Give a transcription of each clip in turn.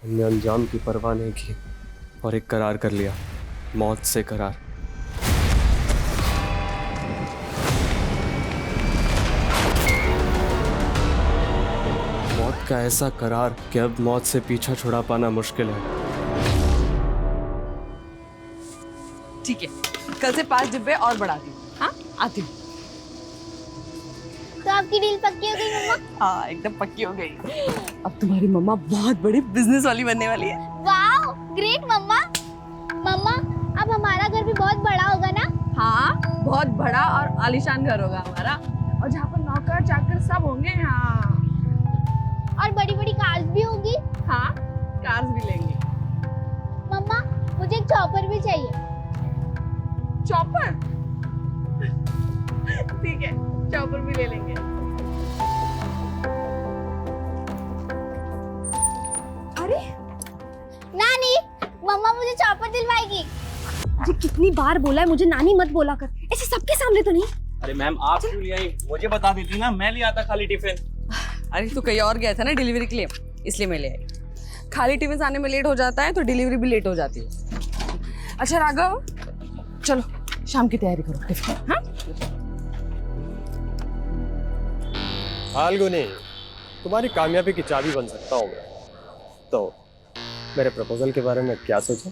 हमने अंजाम की परवाह नहीं की और एक करार कर लिया, मौत से करार। मौत का ऐसा करार कि अब मौत से पीछा छुड़ा पाना मुश्किल है। ठीक है, कल से 5 डिब्बे और बढ़ा दी। हाँ, आती हूँ। तो आपकी डील पक्की हो गई मम्मा? हाँ, एकदम पक्की हो गई। अब तुम्हारी मम्मा बहुत बड़ी बिजनेस वाली बनने वाली है। वाओ, ग्रेट मम्मा। मम्मा, अब हमारा घर भी बहुत बड़ा होगा ना? हाँ, बहुत बड़ा और आलीशान घर होगा हमारा, और जहाँ पर नौकर चाकर सब होंगे। हाँ, और बड़ी बड़ी कार्स भी होगी। हाँ, कार्स भी लेंगे। मम्मा, मुझे एक चॉपर भी चाहिए। चॉपर? ठीक है, चॉपर भी ले लेंगे। अरे नानी, मम्मा मुझे चॉपर दिलवाएगी। ये कितनी बार बोला है मुझे नानी मत बोला कर, ऐसे सबके सामने तो नहीं। अरे मैम, आप क्यों ले आई? मुझे बता देती ना, मैं ले आता खाली टिफिन। अरे तू कहीं और गया था ना डिलीवरी के लिए, इसलिए मैं ले आई। खाली टिफिन आने में लेट हो जाता है तो डिलीवरी भी लेट हो जाती है। अच्छा राघव, चलो शाम की तैयारी करो टिफिन। हाँ, फाल्गुनी, तुम्हारी कामयाबी की चाबी बन सकता हूँ मैं। तो मेरे प्रपोजल के बारे में क्या सोचा?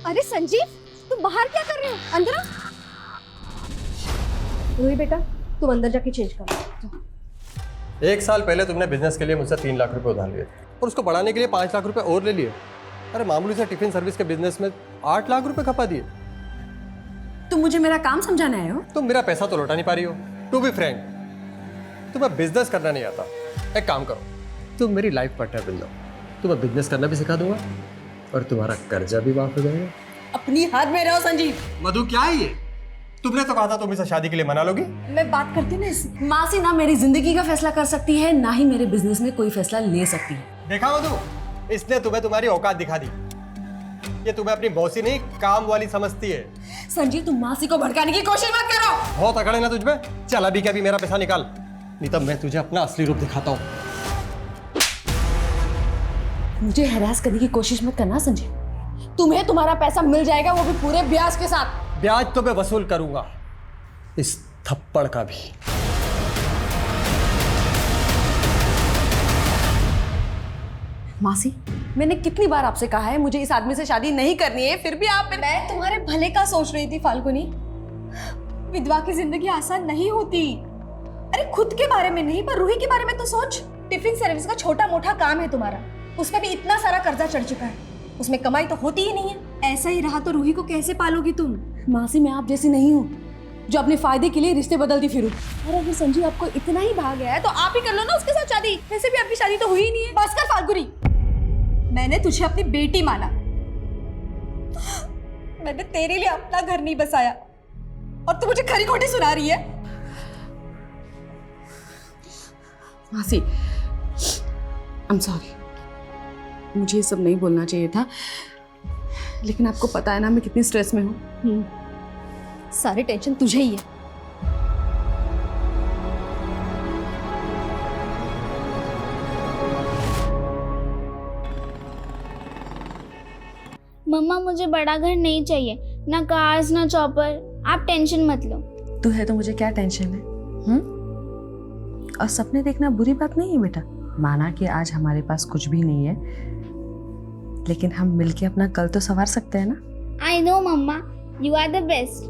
अरे संजीव, तुम बाहर क्या कर रहे हो? अंदर आ। रोही बेटा, तुम अंदर जाके चेंज कर। 1 साल पहले तुमने बिजनेस के लिए मुझसे 3 लाख रुपए उधार लिए थे और उसको बढ़ाने के लिए 5 लाख रुपए और ले लिए। अरे मामूली से टिफिन सर्विस के बिजनेस में 8 लाख रुपए खपा दिए। तुम मुझे मेरा काम समझाने आए हो? तुम मेरा पैसा तो लौटा नहीं पा रही हो। टू बी फ्रैंक, तुम्हें बिजनेस करना नहीं आता। एक काम करो, तुम मेरी लाइफ पार्टनर बन जाओ, तुम्हें बिजनेस करना भी सिखा दूंगा और तुम्हारा कर्जा भी माफ हो जाएगा। अपनी हाथ में रहो संजीव। मधु, क्या है ये? तुमने तो कहा था तुम इसे शादी के लिए मना लोगी। मैं बात करती ना इससे। माँ से ना मेरी जिंदगी का फैसला कर सकती है, ना ही मेरे बिजनेस में कोई फैसला ले सकती है। देखा मधु, इसने तुम्हें तुम्हारी औकात दिखा दी। ये तुम्हें अपनी बॉसी नहीं, काम वाली समझती है। संजीव, तुम मासी को भड़काने की कोशिश मत करो। बहुत अकड़ है ना तुझ में। चल अभी क्या भी मेरा पैसा निकाल, नहीं तब मैं तुझे अपना असली रूप दिखाता हूँ। मुझे हैरास करने की कोशिश मत करना संजीव। तुम्हें तुम्हारा पैसा मिल जाएगा, वो भी पूरे ब्याज के साथ। ब्याज तो मैं वसूल करूंगा, इस थप्पड़ का भी। मासी, मैंने कितनी बार आपसे कहा है मुझे इस आदमी से शादी नहीं करनी है, फिर भी आप। मैं तुम्हारे भले का सोच रही थी फाल्गुनी। विधवा की जिंदगी आसान नहीं होती। अरे खुद के बारे में नहीं, पर रूही के बारे में तो सोच। टिफिन सर्विस का छोटा मोटा काम है तुम्हारा, उसमें भी इतना सारा कर्जा चढ़ चुका है, उसमें कमाई तो होती ही नहीं है। ऐसा ही रहा तो रूही को कैसे पालोगी तुम? मासी, मैं आप जैसी नहीं हूँ जो अपने फायदे के लिए रिश्ते बदलती फिरूं। और अगर संजीव आपको इतना ही भाग गया है तो आप ही कर लो ना उसके साथ शादी। वैसे भी आपकी शादी तो हुई ही नहीं है। बस कर फाल्गुनी, मैंने तुझे अपनी बेटी माना, मैंने तेरे लिए अपना घर नहीं बसाया और तू मुझे खरी खोटी सुना रही है। मासी, आई एम सॉरी, मुझे ये सब नहीं बोलना चाहिए था, लेकिन आपको पता है ना मैं कितनी स्ट्रेस में हूँ। सारी टेंशन तुझे ही है। मम्मा, मुझे बड़ा घर नहीं चाहिए, ना कार्स ना चॉपर। आप टेंशन मत लो। तू है तो मुझे क्या टेंशन है? और सपने देखना बुरी बात नहीं है बेटा। माना कि आज हमारे पास कुछ भी नहीं है, लेकिन हम मिलके अपना कल तो संवार सकते हैं ना। आई नो मम्मा, यू आर द बेस्ट।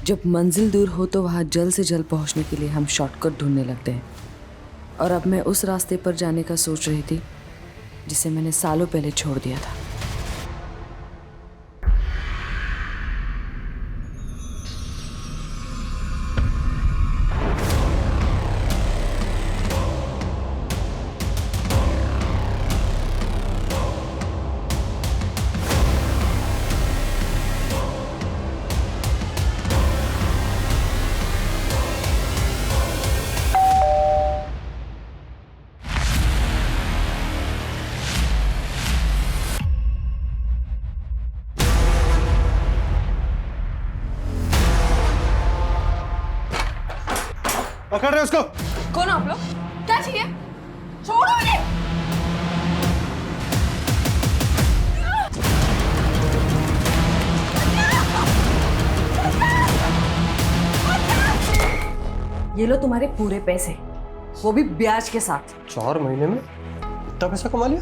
जब मंजिल दूर हो तो वहाँ जल्द से जल्द पहुँचने के लिए हम शॉर्टकट ढूंढने लगते हैं, और अब मैं उस रास्ते पर जाने का सोच रही थी जिसे मैंने सालों पहले छोड़ दिया था। पकड़ रहे उसको। कौन आप लोग? क्या चाहिए? छोड़ो मुझे। ये लो तुम्हारे पूरे पैसे, वो भी ब्याज के साथ। 4 महीने में इतना पैसा कमा लिया?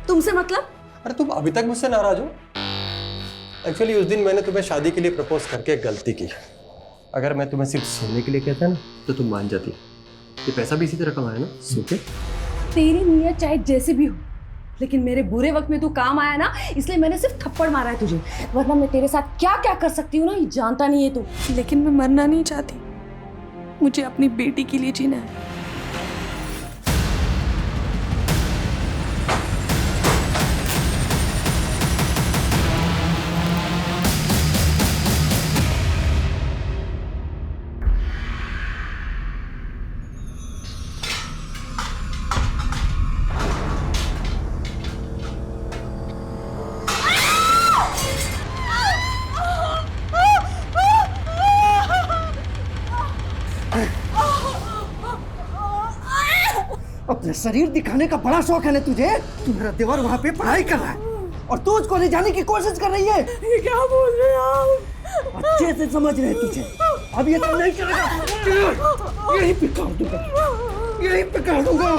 तुमसे मतलब? अरे तुम अभी तक मुझसे नाराज हो? एक्चुअली उस दिन मैंने तुम्हें शादी के लिए प्रपोज करके एक गलती की। अगर मैं तुम्हें सिर्फ सोने के लिए कहता ना तो तुम मान जाती। ये पैसा भी इसी तरह कमाया ना, सो के। तेरी नीयत चाहे जैसे भी हो, लेकिन मेरे बुरे वक्त में तू काम आया ना, इसलिए मैंने सिर्फ थप्पड़ मारा है तुझे, वरना मैं तेरे साथ क्या क्या कर सकती हूँ ना, ये जानता नहीं है तू। लेकिन मैं मरना नहीं चाहती, मुझे अपनी बेटी के लिए जीना है। अपना शरीर दिखाने का बड़ा शौक है ना तुझे। तुम्हारा देवर वहाँ पे पढ़ाई कर रहा है और तू उसको ले जाने की कोशिश कर रही है। ये क्या बोल रहे हो आप? अच्छे से समझ रहे तुझे। अब ये तो नहीं करेगा। यहीं पे काट दूंगा, यहीं पे काट दूंगा।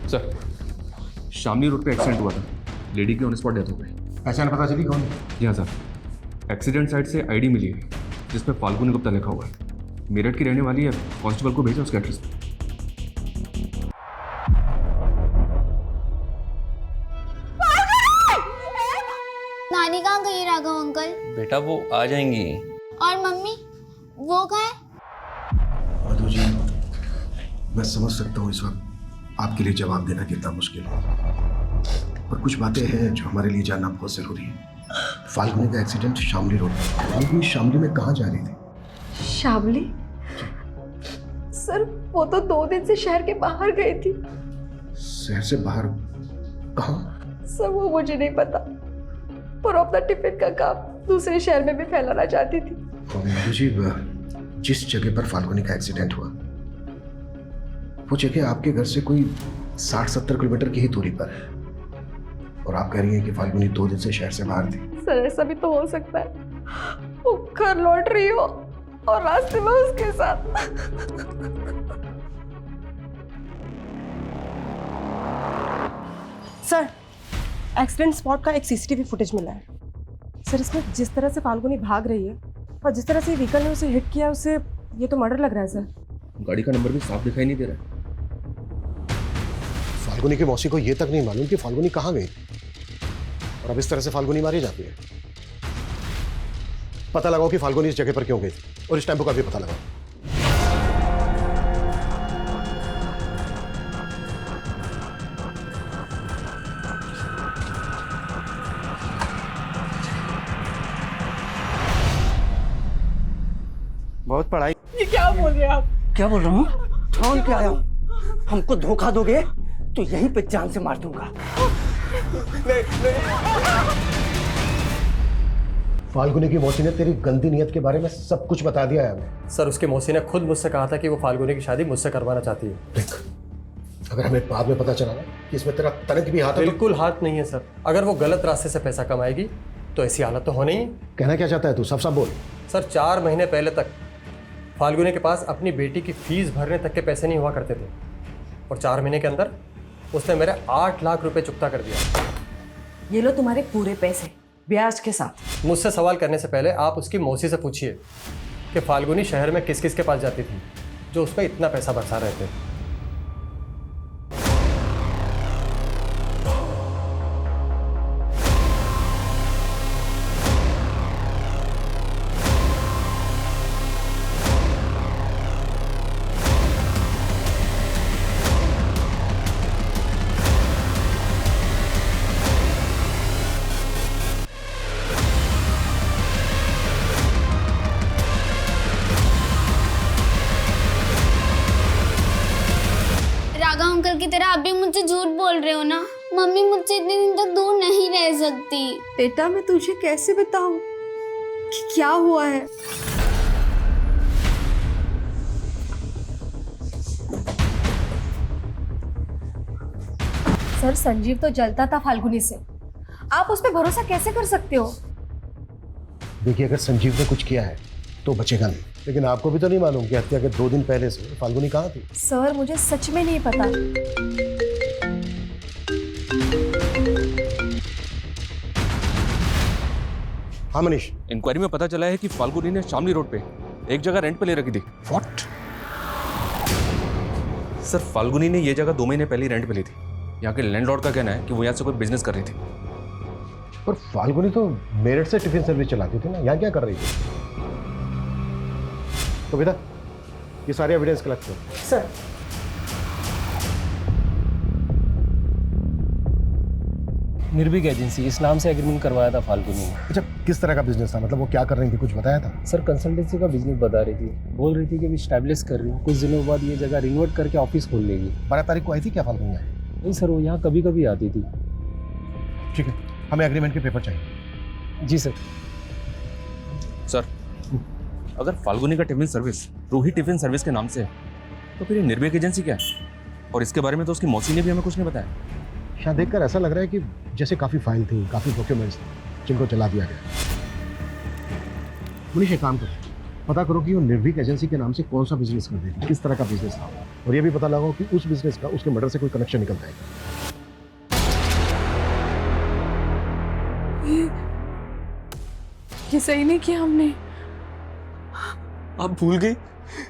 सर, शामली रोड पे एक्सीडेंट हुआ था। लेडी की ऑन स्पॉट डेथ हो गई। पहचान पता चली कौन? जी हाँ सर, एक्सीडेंट साइट से आईडी मिली है जिसपे फाल्गुनी गुप्ता लिखा हुआ है। मेरठ की रहने वाली है। कांस्टेबल को भेजा उसके एड्रेस पे। नानी कहाँ गई राघव अंकल? बेटा वो आ जाएंगी। और मम्मी वो कहाँ है? मधु जी, मैं समझ सकता हूँ इस वक्त आपके लिए जवाब देना कितना मुश्किल है, पर कुछ बातें हैं जो हमारे लिए जानना बहुत जरूरी है। फाल्गुनी का एक्सीडेंट शामली रोड पर। फाल्गुनी शामली में कहाँ जा रही थी? शामली? सर वो तो 2 दिन से शहर के बाहर गई थी। शहर से बाहर कहाँ? सर वो मुझे नहीं पता, पर अपना टिफिन का काम दूसरे शहर में भी फैलाना चाहती थी। और मधु जी, जिस जगह पर फाल्गुनी का एक्सीडेंट हुआ वो जगह आपके घर से कोई 60-70 किलोमीटर की ही दूरी पर है, और आप कह रही हैं कि फाल्गुनी 2 दिन से शहर से बाहर थी। सर ऐसा भी तो हो सकता है वो घर लौट रही हो और रास्ते में उसके साथ। सर, एक्सीडेंट स्पॉट का एक सीसीटीवी फुटेज मिला है। सर इसमें जिस तरह से फाल्गुनी भाग रही है और जिस तरह से व्हीकल ने उसे हिट किया, उसे ये तो मर्डर लग रहा है सर। गाड़ी का नंबर भी साफ दिखाई नहीं दे रहा है। फाल्गुनी की मौसी को ये तक नहीं मालूम कि फाल्गुनी कहाँ गई, और अब इस तरह से फाल्गुनी मारी जाती है। पता लगाओ कि फाल्गुनी इस जगह पर क्यों गई और इस टेम्पो का भी पता लगाओ। बहुत पढ़ाई। ये क्या बोल रहे हैं आप? क्या बोल रहा हूँ? ठान के आया हूँ। हमको धोखा दोगे तो यहीं पे जान से मार दूंगा। फाल्गुनी की मौसी ने तेरी गंदी नीयत के बारे में सब कुछ बता दिया है हमें। सर उसकी मौसी ने खुद मुझसे कहा था कि वो फाल्गुनी की शादी मुझसे करवाना चाहती है। देख, अगर हमें बाद में पता चला ना कि इसमें तेरा तनिक भी हाथ है तो बिल्कुल हाथ नहीं है सर। अगर वो गलत रास्ते से पैसा कमाएगी तो ऐसी हालत तो होनी ही। कहना क्या चाहता है तू? सब बोल। सर 4 महीने पहले तक फाल्गुनी के पास अपनी बेटी की फीस भरने तक के पैसे नहीं हुआ करते थे, और 4 महीने के अंदर उसने मेरे 8 लाख रुपए चुकता कर दिया। ये लो तुम्हारे पूरे पैसे ब्याज के साथ। मुझसे सवाल करने से पहले आप उसकी मौसी से पूछिए कि फाल्गुनी शहर में किस किस के पास जाती थी जो उस पर इतना पैसा बरसा रहे थे। राघव अंकल की तरह आप भी मुझसे झूठ बोल रहे हो ना? मम्मी मुझसे इतने दिन तक दूर नहीं रह सकती। बेटा मैं तुझे कैसे बताऊं कि क्या हुआ है। सर संजीव तो जलता था फाल्गुनी से, आप उस पर भरोसा कैसे कर सकते हो। देखिए, अगर संजीव ने कुछ किया है तो बचेगा नहीं, लेकिन आपको भी तो नहीं मालूम कि हत्या के 2 दिन पहले से फाल्गुनी कहाँ थी। सर मुझे सच में नहीं पता। हाँ मनीष। इंक्वायरी में पता चला है कि फाल्गुनी ने शामली रोड पे एक जगह रेंट पे ले रखी थी। व्हाट? सर फाल्गुनी ने ये जगह 2 महीने पहले ही रेंट पे ली थी। यहाँ के लैंडलॉर्ड का कहना है कि वो यहाँ से कोई बिजनेस कर रही थी। पर फाल्गुनी तो मेरठ से टिफिन सर्विस चलाती थी ना, यहाँ क्या कर रही थी? तो बेटा ये सारे एविडेंस कलेक्ट करो। सर निर्भीक एजेंसी इस नाम से एग्रीमेंट करवाया था फाल्गुनी ने। अच्छा, किस तरह का बिजनेस था? मतलब वो क्या कर रही थी, कुछ बताया था? सर कंसल्टेंसी का बिजनेस बता रही थी, बोल रही थी कि अभी स्टैब्लिश कर रही हूँ, कुछ दिनों बाद ये जगह रिनोवेट करके ऑफिस खोल लेगी। 12 तारीख को आई थी क्या फाल्गुनी? नहीं सर, वो यहाँ कभी कभी आती थी। ठीक है, हमें एग्रीमेंट के पेपर चाहिए। जी सर। सर अगर फाल्गुनी का tiffin service Ruhi tiffin service के नाम से है तो फिर ये निर्भीक एजेंसी क्या है? और इसके बारे में तो उसकी मौसी ने भी हमें कुछ नहीं बताया। शायद देखकर ऐसा लग रहा है कि जैसे काफ़ी फाइल थी, काफ़ी डॉक्यूमेंट्स थे जिनको जला दिया गया। मनीष एक काम करो, पता करो कि वो निर्भीक एजेंसी के नाम से कौन सा बिजनेस कर रही थी, किस तरह का बिजनेस था, और ये भी पता लगाओ कि उस बिजनेस का उसके मर्डर से कोई कनेक्शन निकलता है। ये सही नहीं किया हमने। आप भूल गई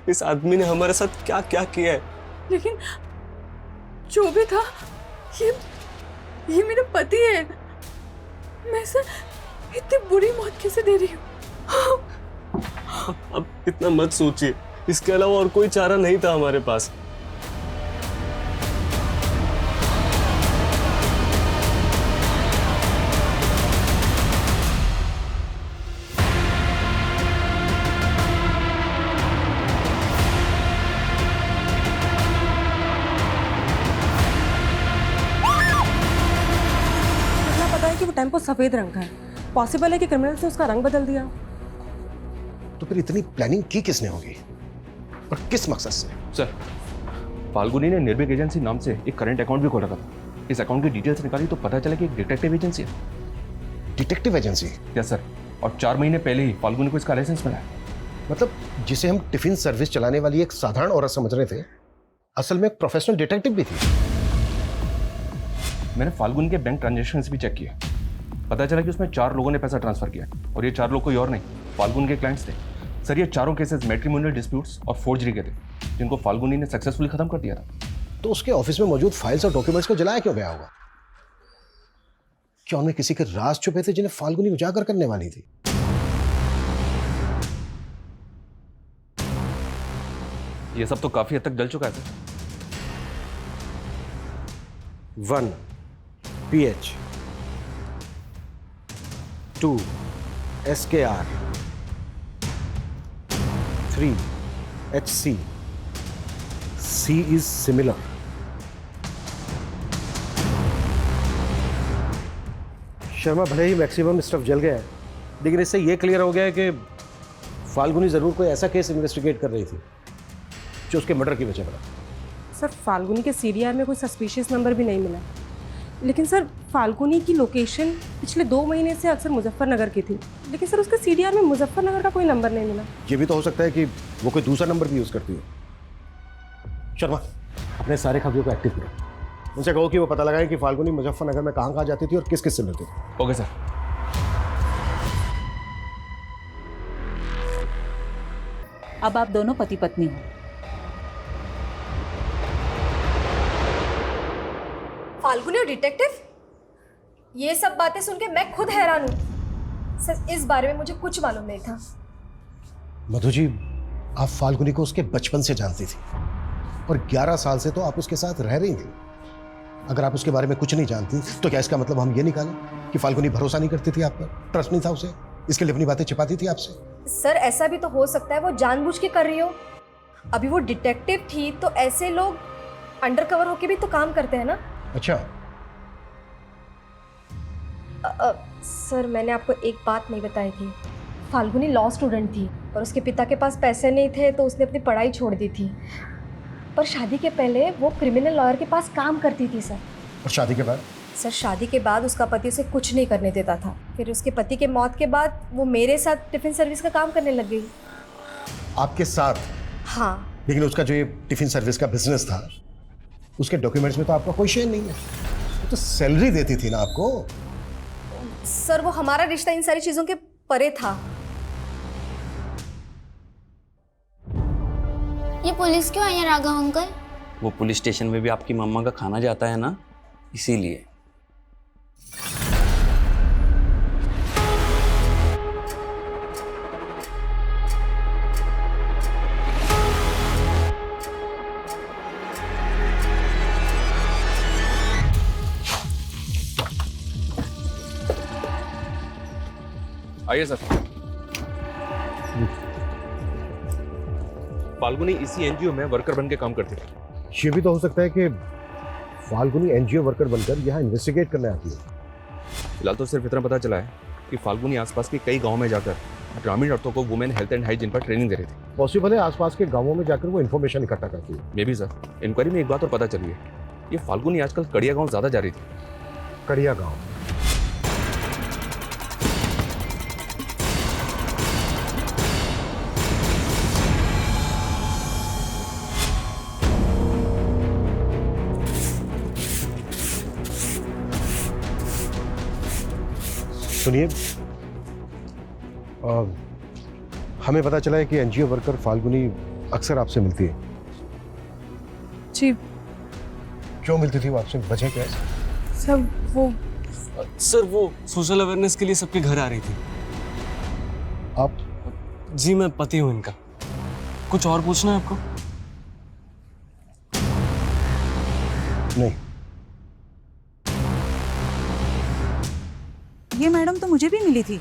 इस आदमी ने हमारे साथ क्या क्या किया है। लेकिन जो भी था ये मेरा पति है। मैं इसे इतनी बुरी मौत कैसे दे रही हूँ। अब इतना मत सोचिए, इसके अलावा और कोई चारा नहीं था हमारे पास। टेम्पो सफेद रंग का है, पॉसिबल है कि क्रिमिनल्स ने उसका रंग बदल दिया। तो फिर इतनी प्लानिंग की किसने होगी और किस मकसद से? सर फाल्गुनी ने निर्भीक एजेंसी नाम से एक करंट अकाउंट भी खोला था। इस अकाउंट की डिटेल्स निकाली तो पता चला कि एक डिटेक्टिव एजेंसी है। Detective agency? यस सर, और 4 महीने पहले ही फाल्गुनी को इसका लाइसेंस मिला है। मतलब जिसे हम टिफिन सर्विस चलाने वाली एक साधारण औरत समझ रहे थे, असल में एक प्रोफेशनल डिटेक्टिव भी थी। मैंने फाल्गुनी के बैंक ट्रांजेक्शंस भी चेक किए, पता चला कि उसमें 4 लोगों ने पैसा ट्रांसफर किया, और ये 4 लोग कोई और नहीं, फाल्गुनी के क्लाइंट्स थे। सर ये चारों केसेस मैट्रिमोनियल डिस्प्यूट्स और फोर्जरी के थे, जिनको फाल्गुनी ने सक्सेसफुली खत्म कर दिया था। तो उसके ऑफिस में मौजूद फाइल्स और डॉक्यूमेंट्स को जलाया क्यों गया होगा? क्या उनमें किसी के राज छुपे थे जिन्हें फाल्गुनी उजागर करने वाली थी? ये सब तो काफी हद तक जल चुका है sir. 1 PH 2 SKR 3 HC C is similar। Sharma, भले ही मैक्सिमम स्टफ जल गया है, लेकिन इससे ये क्लियर हो गया है कि फाल्गुनी जरूर कोई ऐसा केस इन्वेस्टिगेट कर रही थी जो उसके मर्डर की वजह बना। सर फाल्गुनी के सीडीआर में कोई सस्पिशियस नंबर भी नहीं मिला, लेकिन सर फाल्गुनी की लोकेशन पिछले 2 महीने से अक्सर मुजफ्फरनगर की थी, लेकिन सर उसके सीडीआर में मुजफ्फरनगर का कोई नंबर नहीं मिला। ये भी तो हो सकता है कि वो कोई दूसरा नंबर भी यूज़ करती हो। शर्मा, अपने सारे खबरों को एक्टिव करो, उनसे कहो कि वो पता लगाएं कि फाल्गुनी मुजफ्फरनगर में कहाँ जाती थी और किस किस से मिलती थी। Okay sir. अब आप दोनों पति पत्नी हो। फाल्गुनी और डिटेक्टिव, ये सब बातें सुन के मैं खुद हैरान हूँ। सर इस बारे में मुझे कुछ मालूम नहीं था। मधु जी, आप फाल्गुनी को उसके बचपन से जानती थी और 11 साल से तो आप उसके साथ रह रही थी। अगर आप उसके बारे में कुछ नहीं जानती तो क्या इसका मतलब हम ये निकालें कि फाल्गुनी भरोसा नहीं करती थी आप पर, ट्रस्ट नहीं था उसे, इसके लिए अपनी बातें छिपाती थी आपसे? सर ऐसा भी तो हो सकता है वो जानबूझ के कर रही हो। अभी वो डिटेक्टिव थी तो ऐसे लोग अंडरकवर होके भी तो काम करते हैं ना। अच्छा, सर मैंने आपको एक बात नहीं बताई थी। फाल्गुनी लॉ स्टूडेंट थी और उसके पिता के पास पैसे नहीं थे तो उसने अपनी पढ़ाई छोड़ दी थी। पर शादी के पहले वो क्रिमिनल लॉयर के पास काम करती थी सर। और शादी के बाद? सर शादी के बाद उसका पति उसे कुछ नहीं करने देता था। फिर उसके पति के मौत के बाद वो मेरे साथ टिफ़िन सर्विस का काम करने लग गई। आपके साथ? हाँ। लेकिन उसका जो ये टिफिन सर्विस का बिजनेस था, उसके डॉक्यूमेंट्स में तो आपका कोई शेयर नहीं है। वो तो सैलरी देती थी ना आपको। सर वो हमारा रिश्ता इन सारी चीज़ों के परे था। ये पुलिस क्यों आई है राघव अंकल? वो पुलिस स्टेशन में भी आपकी मम्मा का खाना जाता है ना, इसीलिए। आइए सर। फाल्गुनी इसी एनजीओ में वर्कर बन के काम करती थी। ये भी तो हो सकता है कि फाल्गुनी एनजीओ वर्कर बनकर यहाँ इन्वेस्टिगेट करने आती है। फिलहाल तो सिर्फ इतना पता चला है कि फाल्गुनी आसपास के कई गांव में जाकर ग्रामीण औरतों को वुमेन हेल्थ एंड हाइजीन पर ट्रेनिंग दे रही थी। पॉसिबल है आसपास के गांवों में जाकर वो इन्फॉर्मेशन इकट्ठा करती है। मे भी सर। इंक्वायरी में एक बात और पता चली है, ये फाल्गुनी आजकल कड़िया गांव ज्यादा जा रही थी। कड़िया गांव? सुनिए, हमें पता चला है कि एनजीओ वर्कर फाल्गुनी अक्सर आपसे मिलती है। जी। क्यों मिलती थी वो आपसे? वजह क्या है? सर वो सोशल अवेयरनेस के लिए सबके घर आ रही थी। आप? जी मैं पति हूँ इनका। कुछ और पूछना है आपको? नहीं। ये मैडम तो मुझे भी मिली थी।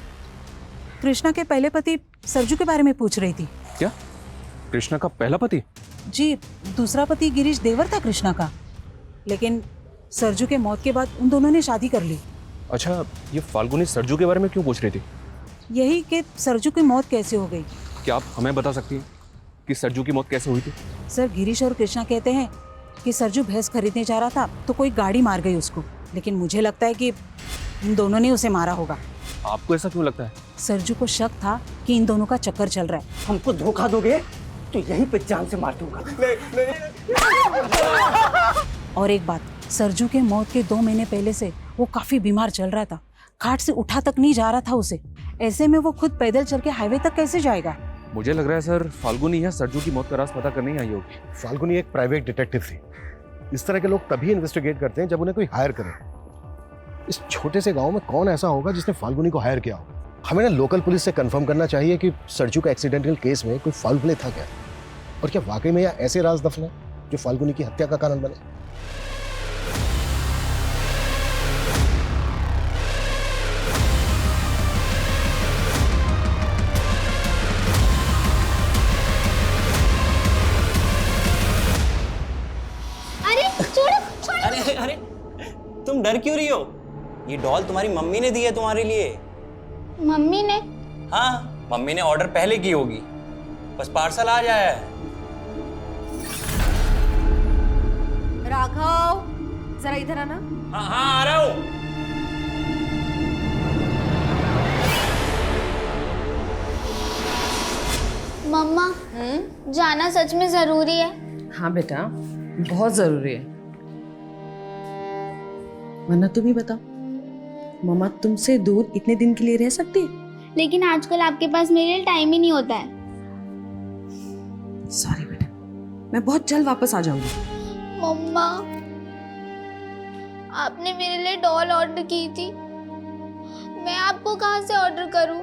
कृष्णा के पहले पति सरजू के बारे में पूछ रही थी। क्या? कृष्णा का पहला पति? जी, दूसरा पति गिरीश देवर था कृष्णा का, लेकिन सरजू के मौत के बाद उन दोनों ने शादी कर ली। अच्छा, ये फाल्गुनी सरजू के बारे में क्यों पूछ रही थी? यही कि सरजू की मौत कैसे हो गई। क्या आप हमें बता सकती हैं कि सरजू की मौत कैसे हुई थी? सर गिरीश और कृष्णा कहते हैं कि सरजू भैंस खरीदने जा रहा था तो कोई गाड़ी मार गई उसको, लेकिन मुझे लगता है कि इन दोनों ने उसे मारा होगा। आपको ऐसा क्यों लगता है? सरजू को शक था कि इन दोनों का चक्कर चल रहा है। हमको धोखा दोगे तो यहीं पे जान से मार दूंगा। और एक बात, सरजू के मौत के 2 महीने पहले से वो काफी बीमार चल रहा था। खाट से उठा तक नहीं जा रहा था उसे। ऐसे में वो खुद पैदल चल के हाईवे तक कैसे जाएगा? मुझे लग रहा है सर फाल्गुनी या सरजू की मौत का राज पता करने ही आई होगी। फाल्गुनी एक प्राइवेट डिटेक्टिव थी। इस तरह के लोग तभी इन्वेस्टिगेट करते हैं जब उन्हें कोई हायर करे। इस छोटे से गांव में कौन ऐसा होगा जिसने फाल्गुनी को हायर किया हो? हमें ना लोकल पुलिस से कंफर्म करना चाहिए कि सरजू का एक्सीडेंटल केस में कोई फाउल प्ले था क्या, और क्या वाकई में या ऐसे राज दफन है जो फाल्गुनी की हत्या का कारण बने। अरे अरे तुम डर क्यों रही हो? ये डॉल तुम्हारी मम्मी ने दी है तुम्हारे लिए। मम्मी ने? हाँ, मम्मी ने ऑर्डर पहले की होगी, बस पार्सल आ जाया है। राघव जरा इधर आना। हाँ हाँ आ रहा हूँ। मम्मा, जाना सच में जरूरी है? हाँ बेटा, बहुत जरूरी है। वरना तुम ही बताओ, मम्मा तुमसे दूर इतने दिन के लिए रह सकती है? लेकिन आजकल आपके पास मेरे लिए टाइम ही नहीं होता है। सॉरी बेटा, मैं बहुत जल्द वापस आ जाऊंगी। मम्मा, आपने मेरे लिए डॉल ऑर्डर की थी, मैं आपको कहाँ से ऑर्डर करूं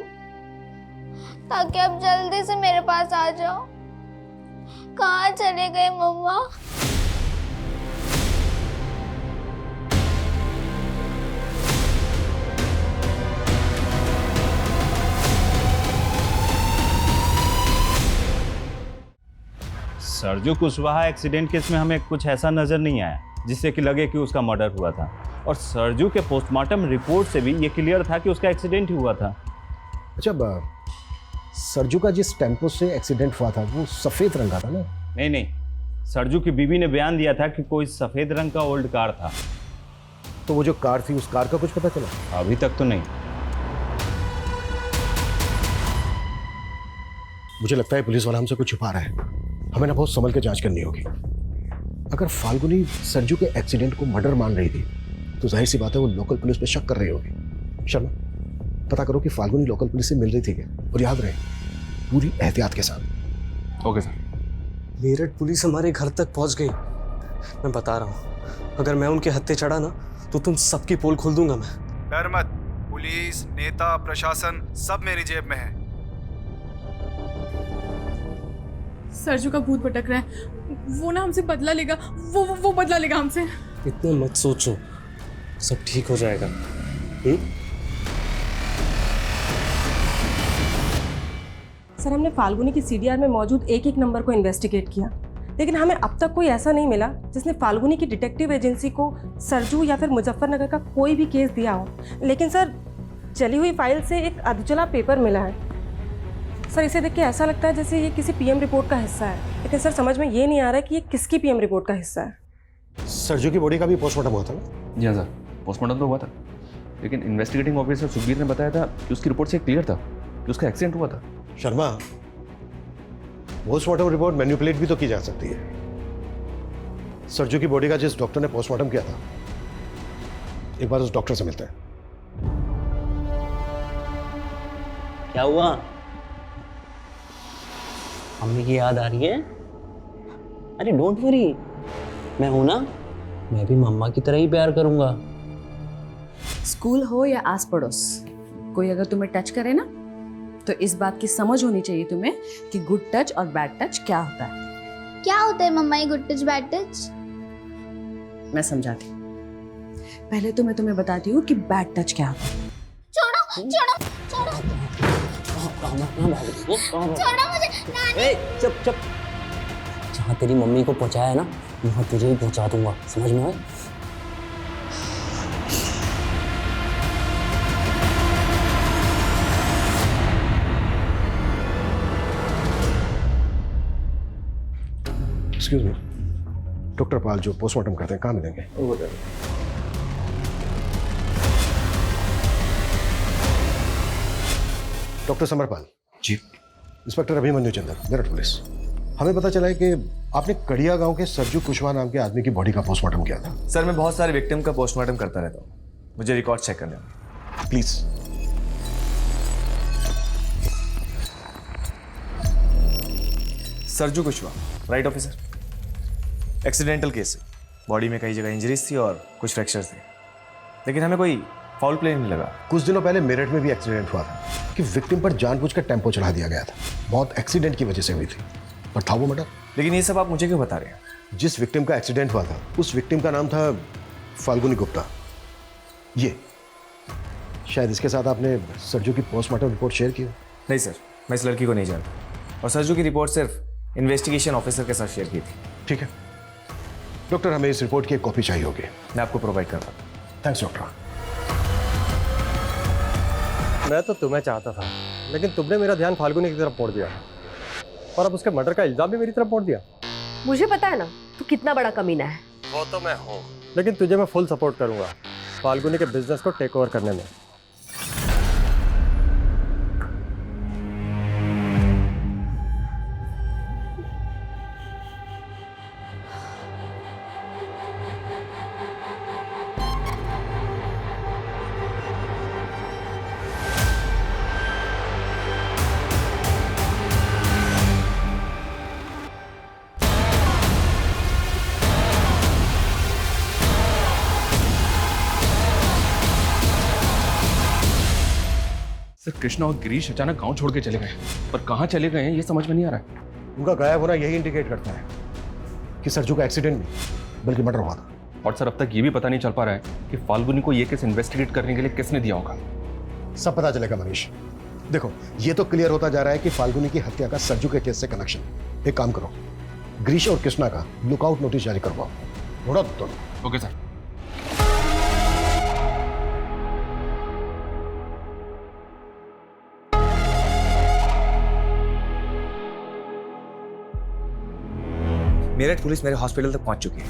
ताकि आप जल्दी से मेरे पास आ जाओ? कहाँ चले गए मम्मा? सरजू कुशवाहा एक्सीडेंट केस में हमें कुछ ऐसा नजर नहीं आया। जिससे कि लगे कि उसका मर्डर हुआ था। और सरजू के पोस्टमार्टम रिपोर्ट से भी ये क्लियर था कि उसका एक्सीडेंट ही हुआ था। अच्छा, सरजू का जिस टेम्पो से एक्सीडेंट हुआ था वो सफ़ेद रंग का था ना? नहीं नहीं, सरजू की बीवी ने बयान दिया था कि कोई सफ़ेद रंग का ओल्ड कार था। तो वो जो कार थी, उस कार का कुछ पता चला? अभी तक तो नहीं। मुझे लगता है पुलिस वाला हमसे कुछ छुपा रहा है। हमें ना बहुत संभल के जांच करनी होगी। अगर फाल्गुनी सरजू के एक्सीडेंट को मर्डर मान रही थी तो जाहिर सी बात है वो लोकल पुलिस पे शक कर रही होगी। शर्मा, पता करो कि फाल्गुनी लोकल पुलिस से मिल रही थी क्या, और याद रहे पूरी एहतियात के साथ। Okay sir. मेरठ पुलिस हमारे घर तक पहुंच गई। मैं बता रहा हूँ, अगर मैं उनके हत्थे चढ़ा ना तो तुम सबकी पोल खोल दूंगा मैं। डर मत, पुलिस, नेता, प्रशासन सब मेरी जेब में है। सरजू का भूत भटक रहा है, वो ना हमसे बदला लेगा, वो बदला लेगा हमसे। इतना मत सोचो, सब ठीक हो जाएगा। सर, हमने फाल्गुनी की सीडीआर में मौजूद एक एक नंबर को इन्वेस्टिगेट किया, लेकिन हमें अब तक कोई ऐसा नहीं मिला जिसने फाल्गुनी की डिटेक्टिव एजेंसी को सरजू या फिर मुजफ्फरनगर का कोई भी केस दिया हो। लेकिन सर, जली हुई फाइल से एक अधजला पेपर मिला है। सर, इसे देख के ऐसा लगता है जैसे ये किसी पीएम रिपोर्ट का हिस्सा है, लेकिन सर समझ में ये नहीं आ रहा है कि ये किसकी पीएम रिपोर्ट का हिस्सा है। सरजू की बॉडी का भी पोस्टमार्टम हुआ था ना? जी हाँ सर, पोस्टमार्टम तो हुआ था, लेकिन इन्वेस्टिगेटिंग ऑफिसर सुखबीर ने बताया था कि उसकी रिपोर्ट से क्लियर था कि उसका एक्सीडेंट हुआ था। शर्मा, पोस्टमार्टम रिपोर्ट मैनिपुलेट भी तो की जा सकती है। सरजू की बॉडी का जिस डॉक्टर ने पोस्टमार्टम किया था, एक बार उस डॉक्टर से मिलते हैं। क्या हुआ? मम्मी की याद आ रही है? अरे डोंट वरी, मैं हूं ना, मैं भी मम्मा की तरह ही प्यार करूंगा। स्कूल हो या आस पड़ोस, कोई अगर तुम्हें टच करे ना तो इस बात की समझ होनी चाहिए तुम्हें कि गुड टच और बैड टच क्या होता है। क्या होता है मम्मा ये गुड टच बैड टच? मैं समझाती हूँ। पहले तो मैं तुम्हें बताती हूँ कि बैड टच क्या होता है। छोड़ो छोड़ो छोड़ो छोड़ो मुझे नानी। चुप चुप, जहाँ तेरी मम्मी को पहुँचाया ना वहाँ तुझे भी पहुँचा दूंगा, समझ में आया? एक्सक्यूज मी, डॉक्टर पाल जो पोस्टमार्टम करते हैं कहाँ मिलेंगे? Doctor Samarpal ji. Inspector Abhimanyu Chander, Meerut police. हमें पता चला है कि आपने कड़िया गांव के सरजू कुशवाहा नाम के आदमी की बॉडी का पोस्टमार्टम किया था। सर, मैं बहुत सारे विक्टिम का पोस्टमार्टम करता रहता हूँ, मुझे रिकॉर्ड चेक करने में। Please. Sarju Kushwaha, right officer? Accidental case है, बॉडी में कई जगह इंजरीज थी और कुछ फ्रैक्चर्स थे, लेकिन हमें कोई फाउल प्ले नहीं लगा। कुछ दिनों पहले मेरठ में भी एक्सीडेंट हुआ था कि विक्टिम पर जानबूझकर टेम्पो चढ़ा दिया गया था। बहुत एक्सीडेंट की वजह से हुई थी, पर था वो मर्डर। लेकिन ये सब आप मुझे क्यों बता रहे हैं? जिस विक्टिम का एक्सीडेंट हुआ था उस विक्टिम का नाम था फाल्गुनी गुप्ता। ये शायद इसके साथ आपने सरजू की पोस्टमार्टम रिपोर्ट शेयर की हो। नहीं सर, मैं इस लड़की को नहीं जानता, और सरजू की रिपोर्ट सिर्फ इन्वेस्टिगेशन ऑफिसर के साथ शेयर की थी। ठीक है डॉक्टर, हमें इस रिपोर्ट की एक कॉपी चाहिए होगी। मैं आपको प्रोवाइड करता हूँ। Thanks doctor. मैं तो तुम्हें चाहता था, लेकिन तुमने मेरा ध्यान फाल्गुनी की तरफ मोड़ दिया, और अब उसके मर्डर का इल्जाम भी मेरी तरफ मोड़ दिया। मुझे पता है ना तू कितना बड़ा कमीना है। वो तो मैं हूँ, लेकिन तुझे मैं फुल सपोर्ट करूंगा फाल्गुनी के बिजनेस को टेक ओवर करने में। सर, कृष्णा और गिरीश अचानक गांव छोड़ के चले गए, पर कहाँ चले गए हैं ये समझ में नहीं आ रहा है। उनका गायब होना यही इंडिकेट करता है कि सरजू का एक्सीडेंट नहीं बल्कि मर्डर हुआ था। और सर, अब तक ये भी पता नहीं चल पा रहा है कि फाल्गुनी को ये केस इन्वेस्टिगेट करने के लिए किसने दिया होगा। सब पता चलेगा मनीष। देखो, ये तो क्लियर होता जा रहा है कि फाल्गुनी की हत्या का सरजू के केस से कनेक्शन। एक काम करो, गिरीश और कृष्णा का लुकआउट नोटिस जारी करवाओ। दोनों ओके सर। मेरठ पुलिस मेरे हॉस्पिटल तक पहुंच चुकी है।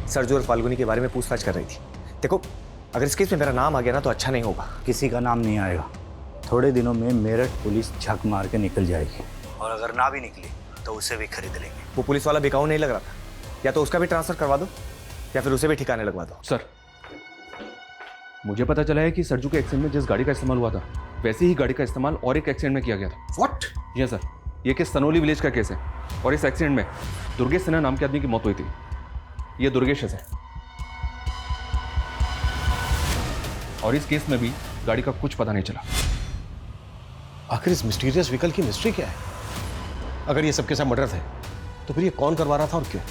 सरजू और फाल्गुनी के बारे में पूछताछ कर रही थी। देखो, अगर इस केस में मेरा नाम आ गया ना तो अच्छा नहीं होगा। किसी का नाम नहीं आएगा। थोड़े दिनों में मेरठ पुलिस झक मार के निकल जाएगी, और अगर ना भी निकली तो उसे भी खरीद लेंगे। वो पुलिस वाला बिकाऊ नहीं लग रहा था, या तो उसका भी ट्रांसफर करवा दो या फिर उसे भी ठिकाने लगवा दो। सर, मुझे पता चला है कि सरजू के एक्सीडेंट में जिस गाड़ी का इस्तेमाल हुआ था वैसी ही गाड़ी का इस्तेमाल और एक एक्सीडेंट में किया गया था। व्हाट? जी सर, ये केस सनोली विलेज का केस है और इस एक्सीडेंट में दुर्गेश सिन्हा नाम के आदमी की मौत हुई थी। ये दुर्गेश है और इस केस में भी गाड़ी का कुछ पता नहीं चला। आखिर इस मिस्टीरियस व्हीकल की मिस्ट्री क्या है? अगर ये सबके सब मर्डर थे तो फिर ये कौन करवा रहा था और क्यों?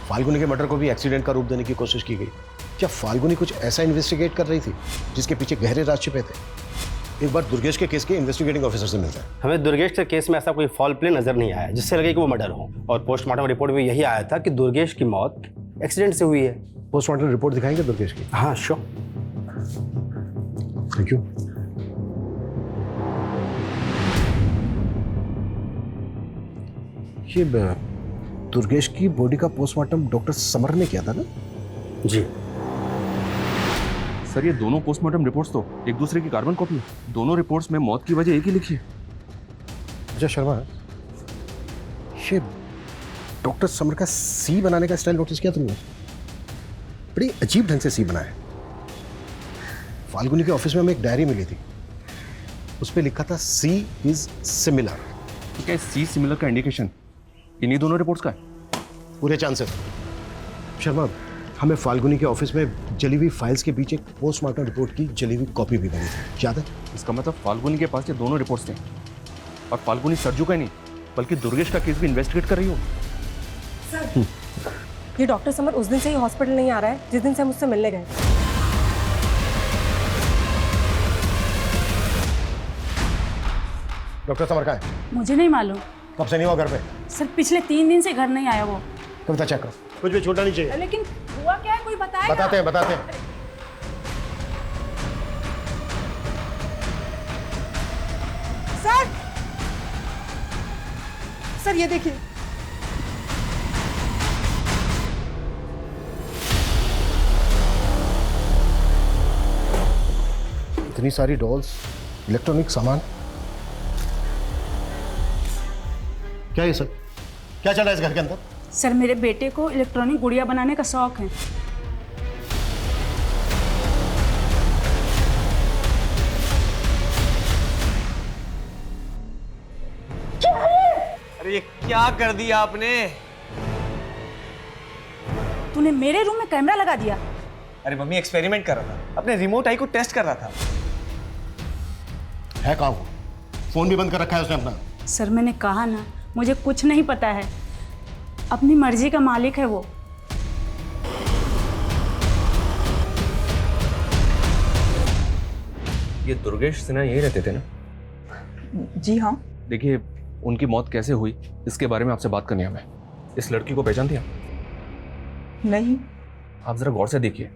फाल्गुनी के मर्डर को भी एक्सीडेंट का रूप देने की कोशिश की गई। क्या फाल्गुनी कुछ ऐसा इन्वेस्टिगेट कर रही थी जिसके पीछे गहरे राज छिपे थे? एक बार दुर्गेश के केस के इन्वेस्टिगेटिंग ऑफिसर से मिलता है। हमें दुर्गेश के केस में ऐसा कोई फॉल प्ले नजर नहीं आया जिससे लगे कि वो मर्डर हो, और पोस्टमार्टम रिपोर्ट में यही आया था कि दुर्गेश की मौत एक्सीडेंट से हुई है। पोस्टमार्टम रिपोर्ट दिखाएंगे दुर्गेश की? हाँ श्योर। Thank you. ये दुर्गेश की बॉडी का पोस्टमार्टम डॉक्टर समर ने किया था ना? जी सर, ये दोनों पोस्टमार्टम रिपोर्ट्स तो एक दूसरे की कार्बन कॉपी है। दोनों रिपोर्ट्स में मौत की वजह एक ही लिखी है। अच्छा शर्मा, ये डॉक्टर समर का सी बनाने का स्टाइल नोटिस किया तुमने? बड़ी अजीब ढंग से सी बनाया। फाल्गुनी के ऑफिस में हमें एक डायरी मिली थी, उस पर लिखा था सी इज सिमिलर। क्या सी सिमिलर का इंडिकेशन इन्हीं दोनों रिपोर्ट्स का है? पूरे चांसेस। शर्मा, हमें फाल्गुनी के ऑफिस में जली हुई फाइल्स के बीच एक पोस्टमार्टम रिपोर्ट की जली हुई कॉपी भी बनी थी, याद है? इसका मतलब फाल्गुनी के पास ये दोनों रिपोर्ट्स थे और फाल्गुनी सरजू का ही नहीं बल्कि दुर्गेश का केस भी इन्वेस्टिगेट कर रही हो। सर, ये डॉक्टर समर उस दिन से ही हॉस्पिटल नहीं आ रहा है जिस दिन से हम उससे मिलने गए। डॉक्टर समर कहाँ है? मुझे नहीं मालूम। कब से नहीं हुआ घर पे? सर, पिछले 3 दिन से घर नहीं आया वो। कविता चेक करो, कुछ भी छूटना नहीं चाहिए। लेकिन हुआ क्या है, कोई बताएगा? बताते हैं। सर ये देखिए। इतनी सारी डॉल्स, इलेक्ट्रॉनिक सामान, क्या ये सब? क्या चल रहा है इस घर के अंदर? सर, मेरे बेटे को इलेक्ट्रॉनिक गुड़िया बनाने का शौक है। अरे ये क्या कर दिया आपने? तूने मेरे रूम में कैमरा लगा दिया। अरे मम्मी एक्सपेरिमेंट कर रहा था, अपने रिमोट आई को टेस्ट कर रहा था। है कहाँ वो? फोन भी बंद कर रखा है उसने अपना। सर, मैंने कहा ना, मुझे कुछ नहीं पता है। अपनी मर्जी का मालिक है वो। ये दुर्गेश सिन्हा यही रहते थे ना? जी हाँ। देखिए, उनकी मौत कैसे हुई इसके बारे में आपसे बात करनी है हमें। इस लड़की को पहचानती हैं? नहीं। आप जरा गौर से देखिए,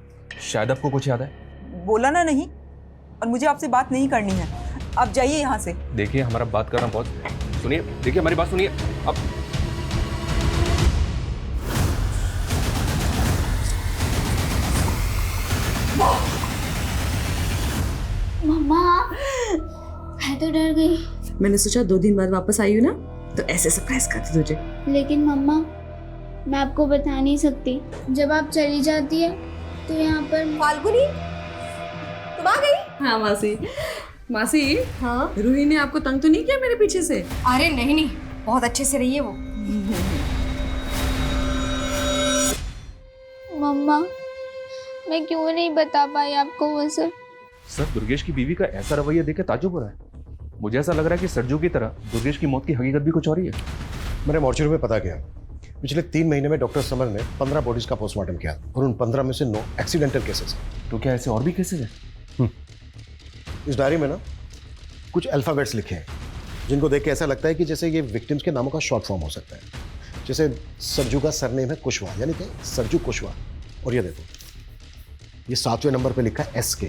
शायद आपको कुछ याद है। बोला ना नहीं, और मुझे आपसे बात नहीं करनी है। आप जाइए यहाँ से। देखिए, हमारा बात करना बहुत, सुनिए, देखिए हमारी बात सुनिए। अब मम्मा, मैं तो डर गई। मैंने सोचा 2 दिन बाद वापस आई हूँ ना, तो ऐसे सरप्राइज करती तुझे। लेकिन मम्मा, मैं आपको बता नहीं सकती। जब आप चली जाती है तो यहाँ पर फाल्गुनी, तुम आ गई? हाँ मासी। मासी, हाँ, रूही ने आपको तंग तो नहीं किया मेरे पीछे से? अरे नहीं, बहुत अच्छे से रही है वो। मम्मा, मैं क्यों नहीं बता पाई आपको वो सब? सर, दुर्गेश की बीवी का ऐसा रवैया देख के ताज्जुब हो रहा है। मुझे ऐसा लग रहा है कि सरजू की तरह दुर्गेश की मौत की हकीकत भी कुछ और ही है। मैंने मॉर्चरी में पता किया, पिछले 3 महीने में डॉक्टर समर ने 15 बॉडीज का पोस्टमार्टम किया और उन 15 में से 9 एक्सीडेंटल केसेस हैं। तो क्या ऐसे और भी केसेस हैं? इस डायरी में ना कुछ अल्फाबेट्स लिखे हैं जिनको देख के ऐसा लगता है कि जैसे ये विक्टिम्स के नामों का शॉर्ट फॉर्म हो सकता है। जैसे सरजू का सरनेम है कुशवाहा, यानी कि सरजू कुशवाहा। और ये देखो, ये 7वें नंबर पे लिखा है SK।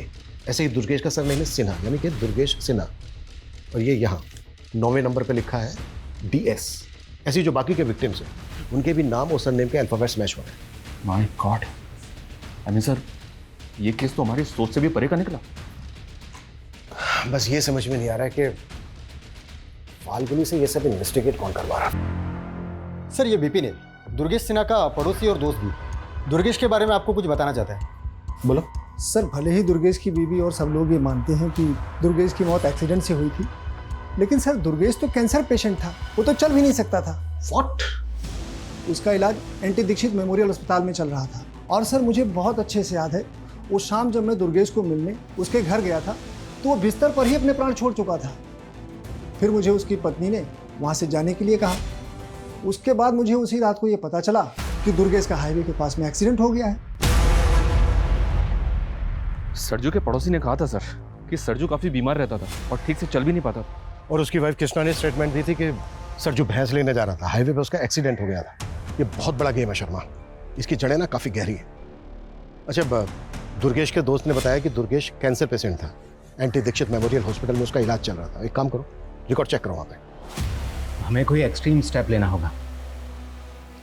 ऐसे ही दुर्गेश का सरनेम है सिन्हा, यानी कि दुर्गेश सिन्हा। और ये यहाँ 9वें नंबर पे लिखा है DS। ऐसे ही जो बाकी के विक्टिम्स हैं उनके भी नाम और सरनेम के अल्फाबेट्स मैच हो रहे हैं। My God, I mean sir, ये केस तो हमारी सोच से भी परे का निकला। बस ये समझ में नहीं आ रहा है कि फाल्गुनी से ये सब इन्वेस्टिगेट कौन करवा रहा। सर ये विपिन है, दुर्गेश सिन्हा का पड़ोसी और दोस्त भी। दुर्गेश के बारे में आपको कुछ बताना चाहता है। बोलो। सर भले ही दुर्गेश की बीवी और सब लोग ये मानते हैं कि दुर्गेश की मौत एक्सीडेंट से हुई थी, लेकिन सर दुर्गेश तो कैंसर पेशेंट था, वो तो चल भी नहीं सकता था। व्हाट? उसका इलाज एनटी दीक्षित मेमोरियल अस्पताल में चल रहा था। और सर मुझे बहुत अच्छे से याद है, वो शाम जब मैं दुर्गेश को मिलने उसके घर गया था तो वो बिस्तर पर ही अपने प्राण छोड़ चुका था। फिर मुझे उसकी पत्नी ने वहाँ से जाने के लिए कहा। उसके बाद मुझे उसी रात को ये पता चला कि दुर्गेश का हाईवे के पास में एक्सीडेंट हो गया है। सरजू के पड़ोसी ने कहा था सर कि सरजू काफ़ी बीमार रहता था और ठीक से चल भी नहीं पाता था। और उसकी वाइफ कृष्णा ने स्टेटमेंट दी थी कि सरजू भैंस लेने जा रहा था, हाईवे पे उसका एक्सीडेंट हो गया था। ये बहुत बड़ा गेम है शर्मा, इसकी जड़ें ना काफ़ी गहरी है। अच्छा, दुर्गेश के दोस्त ने बताया कि दुर्गेश कैंसर पेशेंट था, एनटी दीक्षित मेमोरियल हॉस्पिटल में उसका इलाज चल रहा था। एक काम करो, रिकॉर्ड चेक करो वहाँ पे। हमें कोई एक्सट्रीम स्टेप लेना होगा।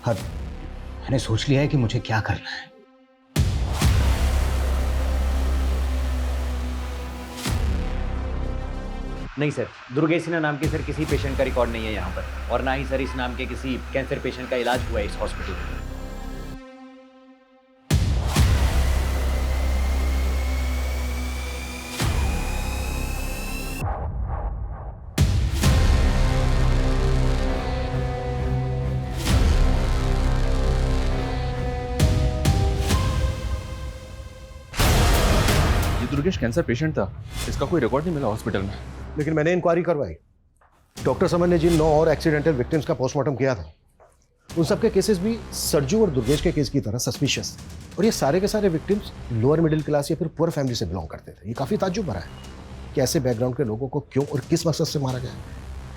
हाँ, मैंने सोच लिया है कि मुझे क्या करना है। नहीं सर, दुर्गेश सिन्हा नाम के सर किसी पेशेंट का रिकॉर्ड नहीं है यहाँ पर, और ना ही सर इस नाम के किसी कैंसर पेशेंट का इलाज हुआ है इस हॉस्पिटल में। ये दुर्गेश कैंसर पेशेंट था, इसका कोई रिकॉर्ड नहीं मिला हॉस्पिटल में। लेकिन मैंने इंक्वायरी करवाई। डॉक्टर समन ने जिन 9 और एक्सीडेंटल विक्टिम्स का पोस्टमार्टम किया था, उन सबके केसेस भी सरजू और दुर्गेश के केस की तरह सस्पिशियस थे। और ये सारे के सारे विक्टिम्स लोअर मिडिल क्लास या फिर पुअर फैमिली से बिलोंग करते थे। ये काफ़ी ताज्जुब भरा है कि ऐसे बैकग्राउंड के लोगों को क्यों और किस मकसद से मारा गया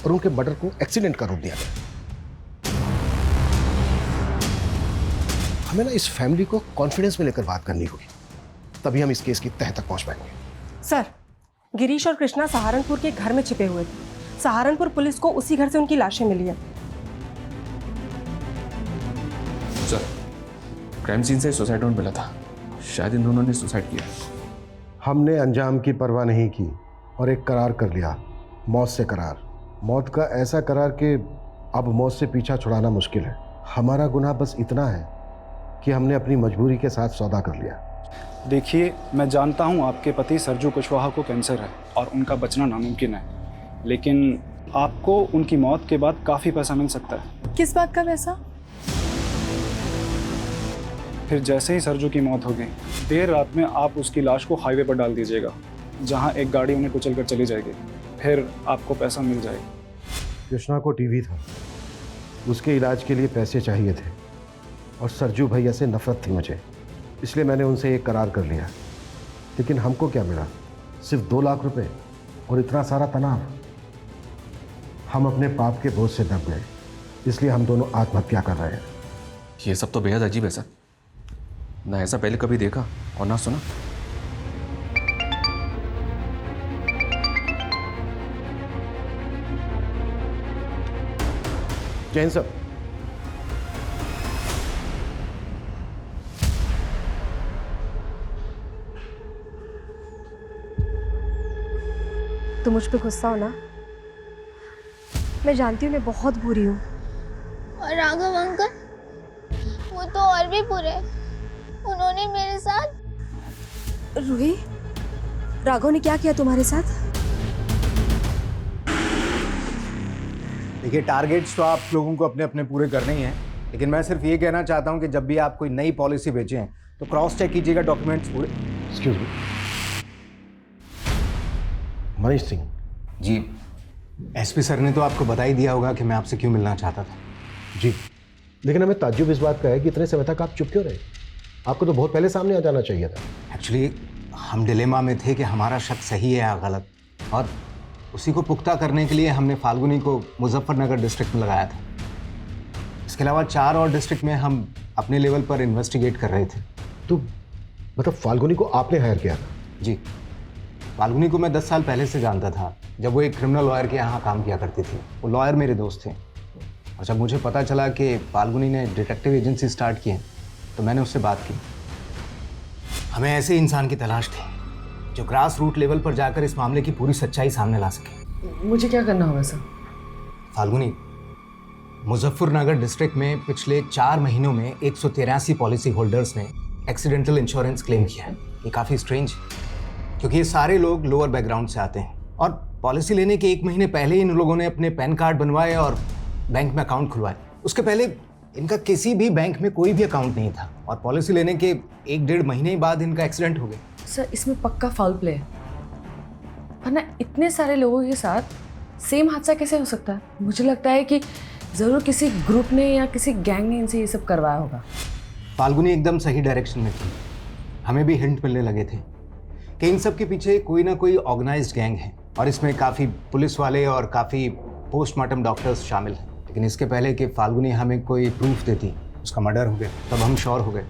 और उनके मर्डर को एक्सीडेंट का रूप दिया गया। हमें ना इस फैमिली को कॉन्फिडेंस में लेकर बात करनी होगी, तभी हम इस केस की तह तक पहुंच पाएंगे। सर, गिरीश और कृष्णा सहारनपुर के घर में छिपे हुए थे। सहारनपुर पुलिस को उसी घर से उनकी लाशें मिली हैं। सर, क्राइम सीन से सुसाइड नोट मिला था, शायद इन दोनों ने सुसाइड किया। हमने अंजाम की परवाह नहीं की और एक करार कर लिया, मौत से करार। मौत का ऐसा करार कि अब मौत से पीछा छुड़ाना मुश्किल है। हमारा गुनाह बस इतना है कि हमने अपनी मजबूरी के साथ सौदा कर लिया। देखिए, मैं जानता हूँ आपके पति सरजू कुशवाहा को कैंसर है और उनका बचना नामुमकिन है, लेकिन आपको उनकी मौत के बाद काफ़ी पैसा मिल सकता है। किस बात का पैसा? फिर जैसे ही सरजू की मौत हो गई, देर रात में आप उसकी लाश को हाईवे पर डाल दीजिएगा, जहाँ एक गाड़ी उन्हें कुचल कर चली जाएगी। फिर आपको पैसा मिल जाएगा। कृष्णा को टीवी था, उसके इलाज के लिए पैसे चाहिए थे और सरजू भैया से नफरत थी मुझे, इसलिए मैंने उनसे एक करार कर लिया। लेकिन हमको क्या मिला? सिर्फ 2 लाख रुपए और इतना सारा तनाव। हम अपने पाप के बोझ से दब गए, इसलिए हम दोनों आत्महत्या कर रहे हैं। ये सब तो बेहद अजीब है सर, ना ऐसा पहले कभी देखा और ना सुना। जैन सर, तो मुझ पे गुस्सा हो ना? मैं जानती हूँ मैं बहुत बुरी हूँ। और राघव अंकल, वो तो और भी बुरे। उन्होंने मेरे साथ। रूही, राघव ने क्या किया तुम्हारे साथ? देखिए, टारगेट्स तो आप लोगों को अपने अपने पूरे करने ही हैं, लेकिन मैं सिर्फ ये कहना चाहता हूँ कि जब भी आप कोई नई पॉलिसी भेजें तो क्रॉस चेक कीजिएगा डॉक्यूमेंट्स पूरे। Excuse me, Manish Singh ji. SP sir ने तो आपको बता ही दिया होगा कि मैं आपसे क्यों मिलना चाहता था। जी, लेकिन हमें ताज्जुब इस बात का है कि इतने समय तक आप चुप क्यों रहे? आपको तो बहुत पहले सामने आ जाना चाहिए था। एक्चुअली हम डिलेमा में थे कि हमारा शक सही है या गलत, और उसी को पुख्ता करने के लिए हमने फाल्गुनी को मुजफ्फरनगर डिस्ट्रिक्ट में लगाया था। इसके अलावा 4 और डिस्ट्रिक्ट में हम अपने लेवल पर इन्वेस्टिगेट कर रहे थे। तो मतलब फाल्गुनी को आपने हायर किया था? जी, फाल्गुनी को मैं 10 साल पहले से जानता था, जब वो एक क्रिमिनल लॉयर के यहाँ काम किया करती थी। वो लॉयर मेरे दोस्त थे, और जब मुझे पता चला कि फाल्गुनी ने डिटेक्टिव एजेंसी स्टार्ट की है तो मैंने उससे बात की। हमें ऐसे इंसान की तलाश थी जो ग्रास रूट लेवल पर जाकर इस मामले की पूरी सच्चाई सामने ला सके। मुझे क्या करना होगा सर? फाल्गुनी, मुजफ्फरनगर डिस्ट्रिक्ट में पिछले 4 महीनों में 183 पॉलिसी होल्डर्स ने एक्सीडेंटल इंश्योरेंस क्लेम किया है। ये काफ़ी स्ट्रेंज है, क्योंकि ये सारे लोग लोअर बैकग्राउंड से आते हैं, और पॉलिसी लेने के 1 महीने पहले इन लोगों ने अपने पैन कार्ड बनवाए और बैंक में अकाउंट खुलवाए। उसके पहले इनका किसी भी बैंक में कोई भी अकाउंट नहीं था, और पॉलिसी लेने के 1-1.5 महीने बाद इनका एक्सीडेंट हो गया। सर इसमें पक्का फाउल प्ले है, वरना इतने सारे लोगों के साथ सेम हादसा कैसे हो सकता है? मुझे लगता है कि ज़रूर किसी ग्रुप ने या किसी गैंग ने इनसे ये सब करवाया होगा। फाल्गुनी एकदम सही डायरेक्शन में थी। हमें भी हिंट मिलने लगे थे कि इन सब के पीछे कोई ना कोई ऑर्गेनाइज्ड गैंग है, और इसमें काफ़ी पुलिस वाले और काफ़ी पोस्टमार्टम डॉक्टर्स शामिल हैं। लेकिन इसके पहले कि फाल्गुनी हमें कोई प्रूफ देती, उसका मर्डर हो गया, तब हम श्योर हो गए।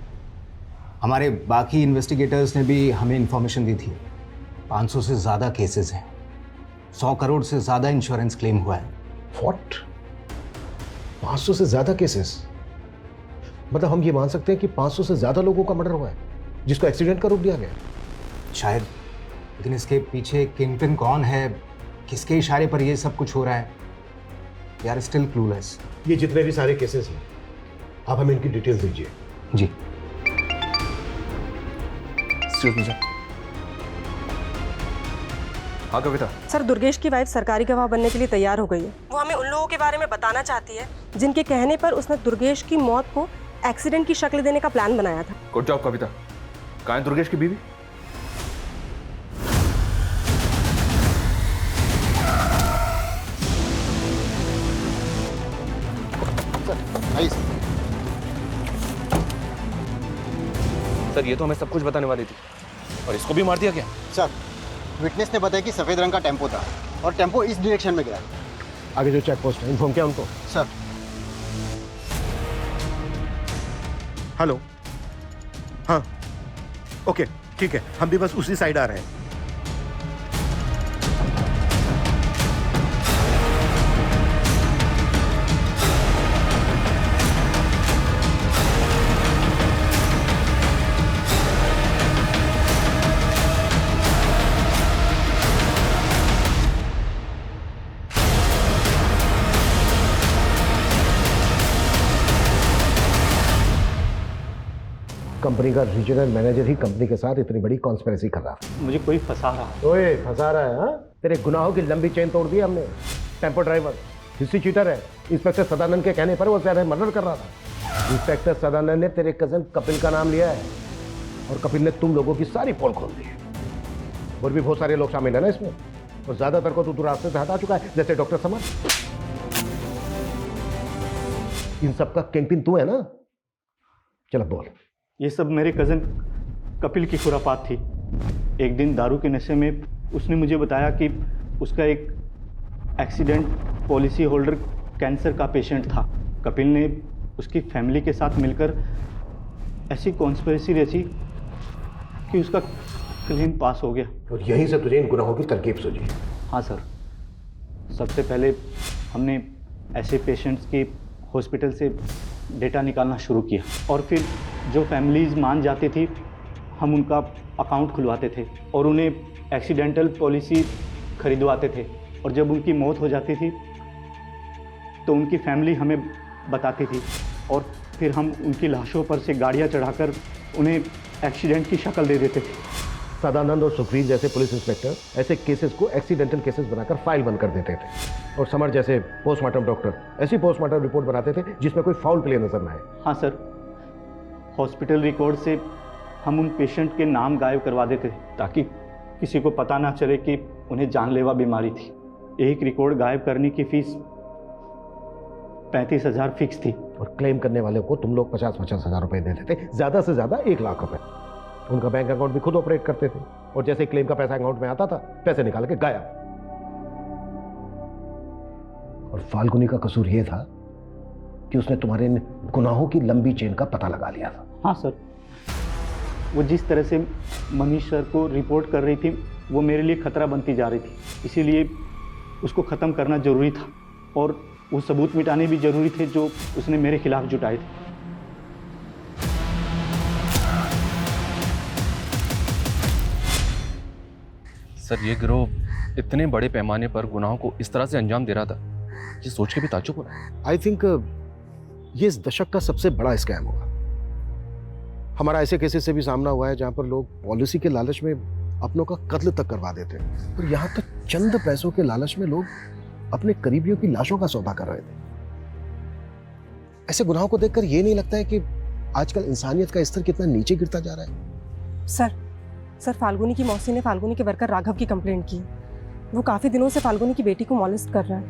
हमारे बाकी इन्वेस्टिगेटर्स ने भी हमें इन्फॉर्मेशन दी थी। 500 से ज़्यादा केसेस हैं, 100 करोड़ से ज़्यादा इंश्योरेंस क्लेम हुआ है। व्हाट? 500 से ज़्यादा केसेस? मतलब हम ये मान सकते हैं कि 500 से ज़्यादा लोगों का मर्डर हुआ है जिसको एक्सीडेंट का रूप दिया गया? शायद, लेकिन इसके पीछे किंगपिन कौन है, किसके इशारे पर ये सब कुछ हो रहा है, वी आर स्टिल क्लूलेस। ये जितने भी सारे केसेस हैं, आप हमें इनकी डिटेल्स दीजिए। जी। हाँ कविता। सर दुर्गेश की वाइफ सरकारी गवाह बनने के लिए तैयार हो गई है। वो हमें उन लोगों के बारे में बताना चाहती है जिनके कहने पर उसने दुर्गेश की मौत को एक्सीडेंट की शक्ल देने का प्लान बनाया था। गुड जॉब कविता। कहाँ है दुर्गेश की बीवी? सर ये तो हमें सब कुछ बताने वाली थी, और इसको भी मार दिया क्या? सर विटनेस ने बताया कि सफ़ेद रंग का टेम्पो था और टेम्पो इस डायरेक्शन में गया। आगे जो चेक पोस्ट है इन्फॉर्म किया उनको? सर। हेलो, हाँ ओके ठीक है, हम भी बस उसी साइड आ रहे हैं। कंपनी का रीजनल मैनेजर ही कंपनी के साथ इतनी बड़ी कॉन्स्पिरेसी कर रहा है। मुझे कोई फंसा रहा है। ओए फंसा रहा है? हाँ, तेरे गुनाहों की लंबी चेन तोड़ दी हमने। टेम्पो ड्राइवर हिस्ट्री चीटर है। इंस्पेक्टर सदानंद के कहने पर वो ज्यादा मर्डर कर रहा था। इंस्पेक्टर सदानंद ने तेरे कजन कपिल का नाम लिया है, और कपिल ने तुम लोगों की सारी पोल खोल दी है। और भी बहुत सारे लोग शामिल है ना इसमें, और ज्यादातर को तू रास्ते से हटा चुका है, जैसे डॉक्टर समर। इन सब का किंगपिन तू है ना? चलो बोल। ये सब मेरे कज़न कपिल की खुरापात थी। एक दिन दारू के नशे में उसने मुझे बताया कि उसका एक एक्सीडेंट पॉलिसी होल्डर कैंसर का पेशेंट था। कपिल ने उसकी फैमिली के साथ मिलकर ऐसी कॉन्स्पिरेसी रची कि उसका क्लेम पास हो गया। और यहीं से तुझे इन गुनाहों की तरकीब सूझी? हाँ सर, सबसे पहले हमने ऐसे पेशेंट्स की हॉस्पिटल से डेटा निकालना शुरू किया, और फिर जो फैमिलीज़ मान जाती थी हम उनका अकाउंट खुलवाते थे और उन्हें एक्सीडेंटल पॉलिसी खरीदवाते थे। और जब उनकी मौत हो जाती थी तो उनकी फैमिली हमें बताती थी, और फिर हम उनकी लाशों पर से गाड़ियाँ चढ़ाकर उन्हें एक्सीडेंट की शक्ल दे देते थे। सदानंद और सुखवीर जैसे पुलिस इंस्पेक्टर ऐसे केसेस को एक्सीडेंटल केसेस बनाकर फाइल बंद कर देते थे, और समर जैसे पोस्टमार्टम डॉक्टर ऐसी पोस्टमार्टम रिपोर्ट बनाते थे जिसमें कोई फाउल प्ले नजर न आए। हाँ सर, हॉस्पिटल रिकॉर्ड से हम उन पेशेंट के नाम गायब करवा देते ताकि किसी को पता ना चले कि उन्हें जानलेवा बीमारी थी। एक रिकॉर्ड गायब करने की फीस 35,000 फिक्स थी, और क्लेम करने वाले को तुम लोग 50-50 हज़ार रुपए देते थे, ज़्यादा से ज़्यादा 1 लाख रुपए। उनका बैंक अकाउंट भी खुद ऑपरेट करते थे, और जैसे क्लेम का पैसा अकाउंट में आता था पैसे निकाल के गायब। और फाल्गुनी का कसूर यह था कि उसने तुम्हारे गुनाहों की लंबी चेन का पता लगा लिया था। हाँ सर, वो जिस तरह से मनीष सर को रिपोर्ट कर रही थी वो मेरे लिए खतरा बनती जा रही थी, इसीलिए उसको ख़त्म करना ज़रूरी था और वो सबूत मिटाने भी ज़रूरी थे जो उसने मेरे खिलाफ जुटाए थे। सर ये गिरोह इतने बड़े पैमाने पर गुनाहों को इस तरह से अंजाम दे रहा था, ये सोच के भी ताज्जुब हो रहा है। आई थिंक ये इस दशक का सबसे बड़ा स्कैम होगा। हमारा ऐसे केसेस से भी सामना हुआ है जहां पर लोग पॉलिसी के लालच में अपनों का कत्ल तक करवा देते हैं, और यहाँ तक चंद पैसों के लालच में लोग अपने करीबियों की लाशों का सौदा कर रहे थे। ऐसे गुनाहों को देखकर ये नहीं लगता है कि आजकल इंसानियत का स्तर कितना नीचे गिरता जा रहा है? सर फाल्गुनी की मौसी ने फाल्गुनी के वर्कर राघव की कंप्लेंट की। वो काफ़ी दिनों से फाल्गुनी की बेटी को मॉलेस्ट कर रहा है।